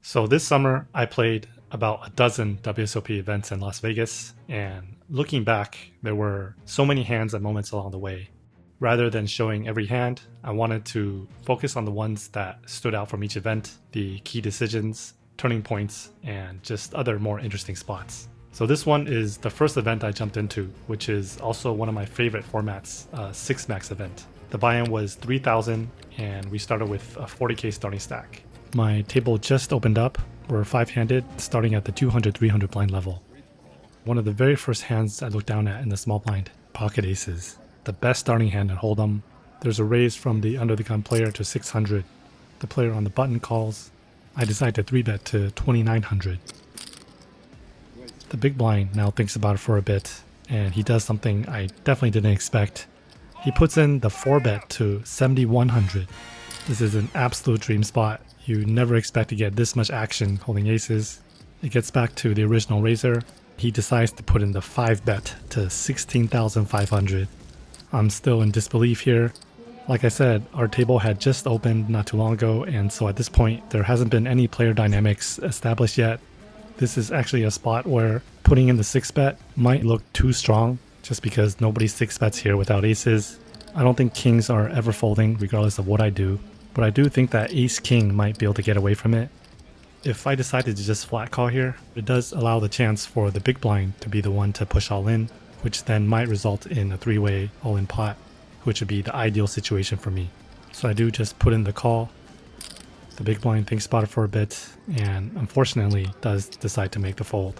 So this summer, I played about a dozen WSOP events in Las Vegas, and looking back, there were so many hands and moments along the way. Rather than showing every hand, I wanted to focus on the ones that stood out from each event, the key decisions, turning points, and just other more interesting spots. So this one is the first event I jumped into, which is also one of my favorite formats, a 6-max event. The buy-in was 3,000, and we started with a 40k starting stack. My table just opened up. We're 5-handed, starting at the 200-300 blind level. One of the very first hands I looked down at in the small blind, pocket aces. The best starting hand at Hold'em. There's a raise from the under the gun player to 600. The player on the button calls. I decide to 3-bet to 2,900. The big blind now thinks about it for a bit, and he does something I definitely didn't expect. He puts in the 4-bet to 7,100. This is an absolute dream spot. You never expect to get this much action holding aces. It gets back to the original raiser. He decides to put in the 5-bet to 16,500. I'm still in disbelief here. Like I said, our table had just opened not too long ago, and so at this point there hasn't been any player dynamics established yet. This is actually a spot where putting in the 6-bet might look too strong just because nobody 6-bets here without aces. I don't think kings are ever folding regardless of what I do, but I do think that ace-king might be able to get away from it. If I decided to just flat call here, it does allow the chance for the big blind to be the one to push all in, which then might result in a 3-way all-in pot, which would be the ideal situation for me. So I do just put in the call. The big blind thinks about it for a bit, and unfortunately does decide to make the fold.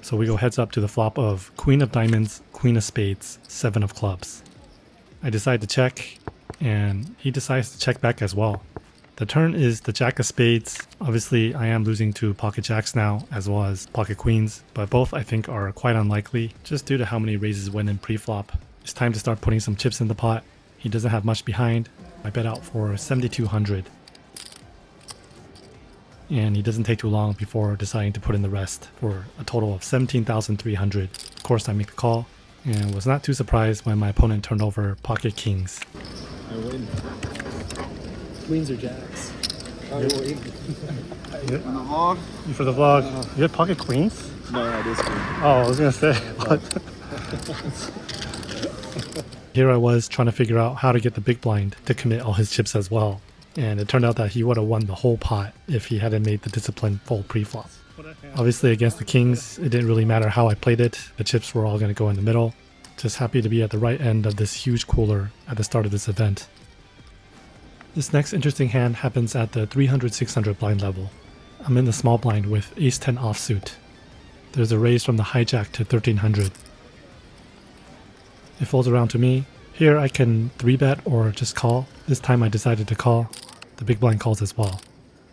So we go heads up to the flop of queen of diamonds, queen of spades, 7 of clubs. I decide to check, and he decides to check back as well. The turn is the jack of spades. Obviously I am losing to pocket jacks now as well as pocket queens, but both I think are quite unlikely just due to how many raises went in pre-flop. It's time to start putting some chips in the pot. He doesn't have much behind. I bet out for 7,200. And he doesn't take too long before deciding to put in the rest for a total of 17,300. Of course I make the call and was not too surprised when my opponent turned over pocket kings. I win. Queens or jacks? I win. On the vlog? You for the vlog? You had pocket queens? No, it is queen. Oh, I was gonna say, what? Here I was trying to figure out how to get the big blind to commit all his chips as well. And it turned out that he would have won the whole pot if he hadn't made the disciplined fold pre-flop. Obviously against the kings, it didn't really matter how I played it. The chips were all going to go in the middle. Just happy to be at the right end of this huge cooler at the start of this event. This next interesting hand happens at the 300-600 blind level. I'm in the small blind with ace-10 offsuit. There's a raise from the hijack to 1300. It folds around to me. Here I can 3-bet or just call. This time I decided to call. The big blind calls as well.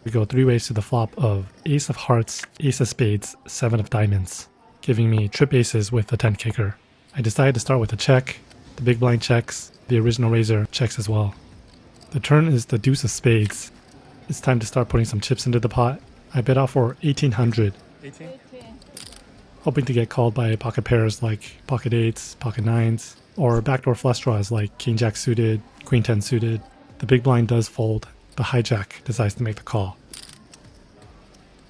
We go 3 ways to the flop of ace of hearts, ace of spades, 7 of diamonds, giving me trip aces with a 10 kicker. I decided to start with a check. The big blind checks. The original raiser checks as well. The turn is the deuce of spades. It's time to start putting some chips into the pot. I bet out for 1,800. 18? Hoping to get called by pocket pairs like pocket 8s, pocket 9s, or backdoor flush draws like king jack suited, queen 10 suited. The big blind does fold. The hijack decides to make the call.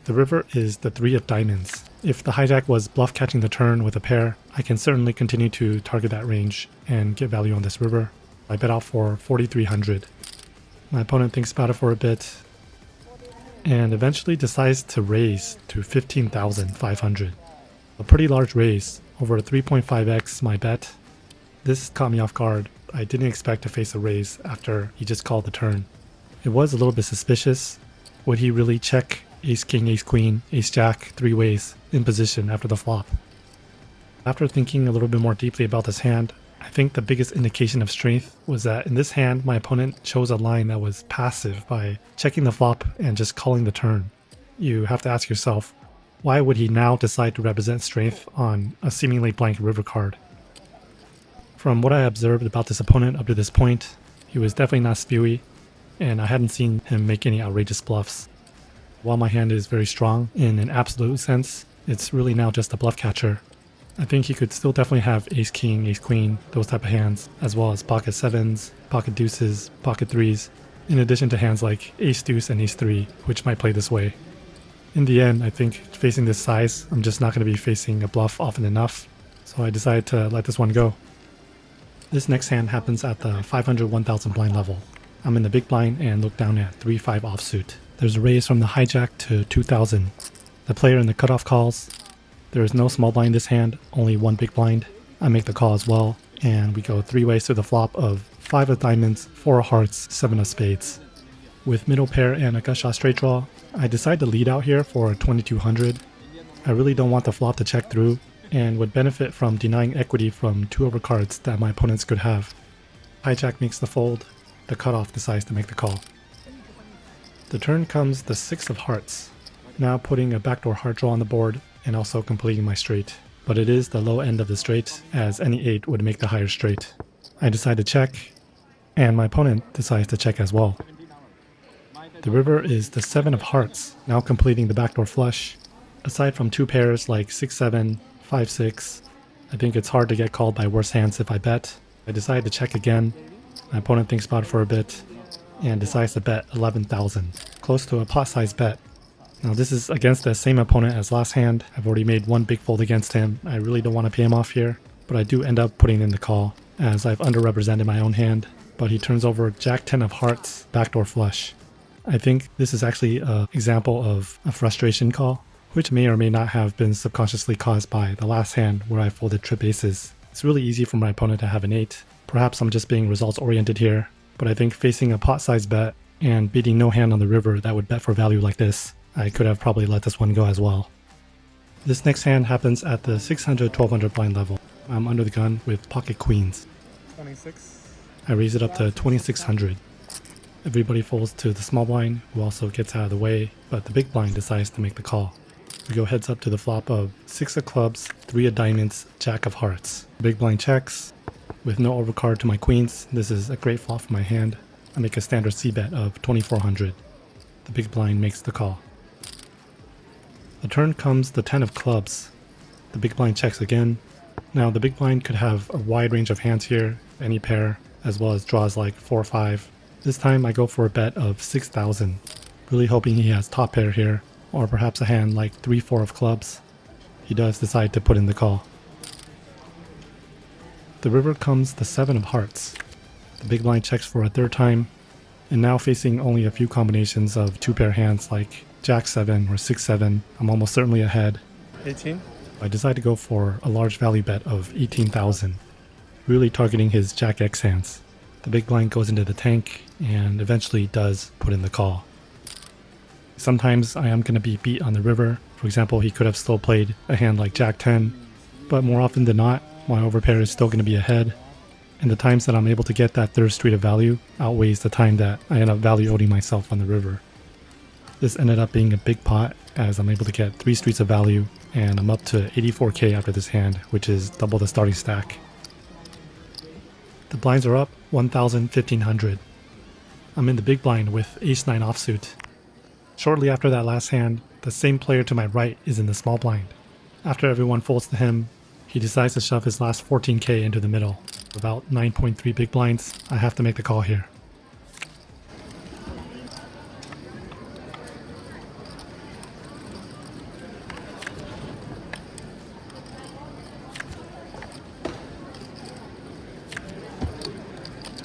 The river is the 3 of diamonds. If the hijack was bluff catching the turn with a pair, I can certainly continue to target that range and get value on this river. I bet out for 4,300. My opponent thinks about it for a bit and eventually decides to raise to 15,500. A pretty large raise, over 3.5x my bet. This caught me off guard. I didn't expect to face a raise after he just called the turn. It was a little bit suspicious. Would he really check ace king, ace queen, ace jack 3 ways in position after the flop? After thinking a little bit more deeply about this hand, I think the biggest indication of strength was that in this hand my opponent chose a line that was passive by checking the flop and just calling the turn. You have to ask yourself, why would he now decide to represent strength on a seemingly blank river card? From what I observed about this opponent up to this point, he was definitely not spewy, and I hadn't seen him make any outrageous bluffs. While my hand is very strong in an absolute sense, it's really now just a bluff catcher. I think he could still definitely have ace king, ace queen, those type of hands, as well as pocket 7s, pocket deuces, pocket 3s, in addition to hands like ace deuce and ace 3, which might play this way. In the end, I think facing this size, I'm just not going to be facing a bluff often enough, so I decided to let this one go. This next hand happens at the 500 1000 blind level. I'm in the big blind and look down at 3-5 offsuit. There's a raise from the hijack to 2000. The player in the cutoff calls. There is no small blind this hand, only one big blind. I make the call as well, and we go 3 ways to the flop of 5 of diamonds, 4 of hearts, 7 of spades. With middle pair and a gut shot straight draw, I decide to lead out here for 2200. I really don't want the flop to check through, and would benefit from denying equity from 2 overcards that my opponents could have. Hijack makes the fold, the cutoff decides to make the call. The turn comes the 6 of hearts, now putting a backdoor heart draw on the board and also completing my straight. But it is the low end of the straight, as any 8 would make the higher straight. I decide to check, and my opponent decides to check as well. The river is the 7 of hearts, now completing the backdoor flush. Aside from 2 pairs like 6-7, 5-6, I think it's hard to get called by worse hands if I bet. I decide to check again. My opponent thinks about it for a bit and decides to bet 11,000, close to a pot-sized bet. Now this is against the same opponent as last hand. I've already made one big fold against him. I really don't want to pay him off here, but I do end up putting in the call as I've underrepresented my own hand. But he turns over Jack 10 of hearts, backdoor flush. I think this is actually an example of a frustration call, which may or may not have been subconsciously caused by the last hand where I folded trip aces. It's really easy for my opponent to have an 8. Perhaps I'm just being results oriented here, but I think facing a pot-sized bet and beating no hand on the river that would bet for value like this, I could have probably let this one go as well. This next hand happens at the 600-1200 blind level. I'm under the gun with pocket queens. 26. I raise it up to 2600. Everybody folds to the small blind, who also gets out of the way, but the big blind decides to make the call. We go heads up to the flop of 6 of clubs, 3 of diamonds, jack of hearts. The big blind checks. With no overcard to my queens, this is a great flop for my hand. I make a standard c-bet of 2400. The big blind makes the call. The turn comes the 10 of clubs. The big blind checks again. Now the big blind could have a wide range of hands here, any pair, as well as draws like 4-5. This time I go for a bet of 6,000, really hoping he has top pair here, or perhaps a hand like 3-4 of clubs. He does decide to put in the call. The river comes the 7 of hearts. The big blind checks for a third time, and now facing only a few combinations of 2 pair hands like Jack 7 or 6-7, I'm almost certainly ahead. 18. I decide to go for a large value bet of 18,000, really targeting his Jack X hands. The big blind goes into the tank and eventually does put in the call. Sometimes I am going to be beat on the river. For example, he could have still played a hand like Jack 10, but more often than not, my overpair is still going to be ahead. And the times that I'm able to get that third street of value outweighs the time that I end up value owing myself on the river. This ended up being a big pot as I'm able to get 3 streets of value, and I'm up to 84k after this hand, which is double the starting stack. The blinds are up 1,000, 1,500. I'm in the big blind with ace-9 offsuit. Shortly after that last hand, the same player to my right is in the small blind. After everyone folds to him, he decides to shove his last 14k into the middle. About 9.3 big blinds, I have to make the call here.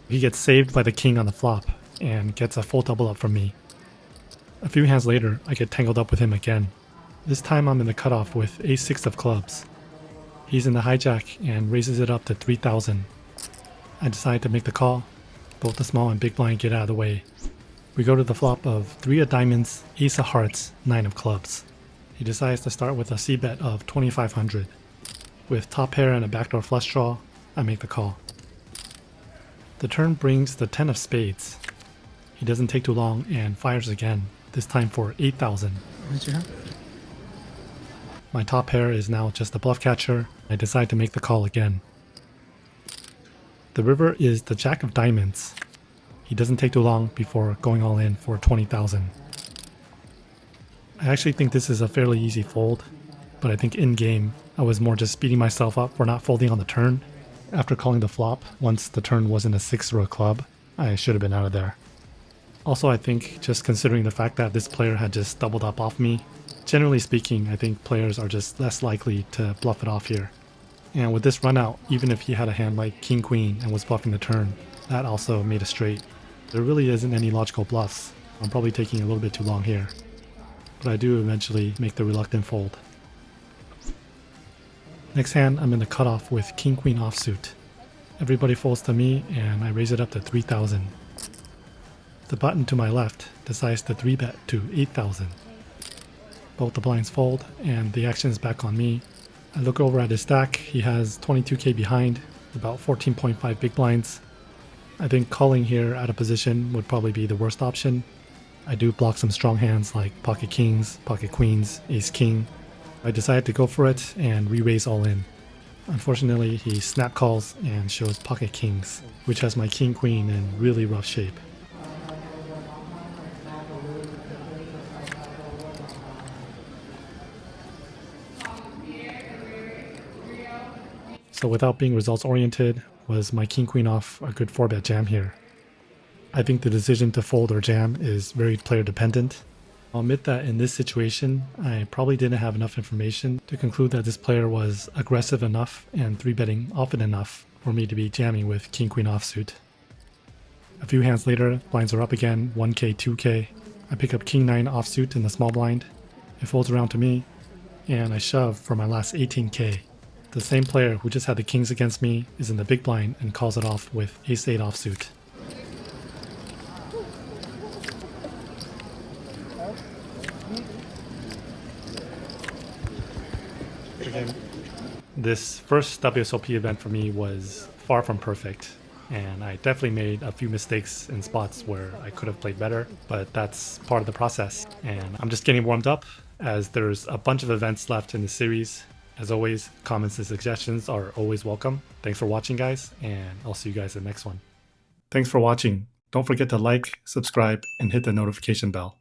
He gets saved by the king on the flop and gets a full double up from me. A few hands later, I get tangled up with him again. This time I'm in the cutoff with ace-6 of clubs. He's in the hijack and raises it up to 3,000. I decide to make the call. Both the small and big blind get out of the way. We go to the flop of 3 of diamonds, ace of hearts, 9 of clubs. He decides to start with a c-bet of 2,500. With top pair and a backdoor flush draw, I make the call. The turn brings the 10 of spades. He doesn't take too long and fires again, this time for 8,000. What did you have? My top pair is now just a bluff catcher. I decide to make the call again. The river is the jack of diamonds. He doesn't take too long before going all in for 20,000. I actually think this is a fairly easy fold, but I think in game I was more just beating myself up for not folding on the turn. After calling the flop, once the turn wasn't a 6 or a club, I should have been out of there. Also, I think just considering the fact that this player had just doubled up off me, generally speaking, I think players are just less likely to bluff it off here. And with this run out, even if he had a hand like King Queen and was bluffing the turn, that also made a straight. There really isn't any logical bluffs. I'm probably taking a little bit too long here. But I do eventually make the reluctant fold. Next hand, I'm in the cutoff with King Queen offsuit. Everybody folds to me and I raise it up to 3,000. The button to my left decides to 3-bet to 8,000. Both the blinds fold and the action is back on me. I look over at his stack, he has 22k behind, about 14.5 big blinds. I think calling here out of position would probably be the worst option. I do block some strong hands like pocket kings, pocket queens, ace king. I decided to go for it and re-raise all in. Unfortunately, he snap calls and shows pocket kings, which has my king queen in really rough shape. So without being results oriented, was my king queen off a good 4-bet jam here? I think the decision to fold or jam is very player dependent. I'll admit that in this situation, I probably didn't have enough information to conclude that this player was aggressive enough and 3-betting often enough for me to be jamming with king queen offsuit. A few hands later, blinds are up again, 1k, 2k. I pick up king 9 offsuit in the small blind. It folds around to me, and I shove for my last 18k. The same player who just had the kings against me is in the big blind and calls it off with ace 8 offsuit. This first WSOP event for me was far from perfect, and I definitely made a few mistakes in spots where I could have played better, but that's part of the process. And I'm just getting warmed up as there's a bunch of events left in the series. As always, comments and suggestions are always welcome. Thanks for watching, guys, and I'll see you guys in the next one. Thanks for watching. Don't forget to like, subscribe, and hit the notification bell.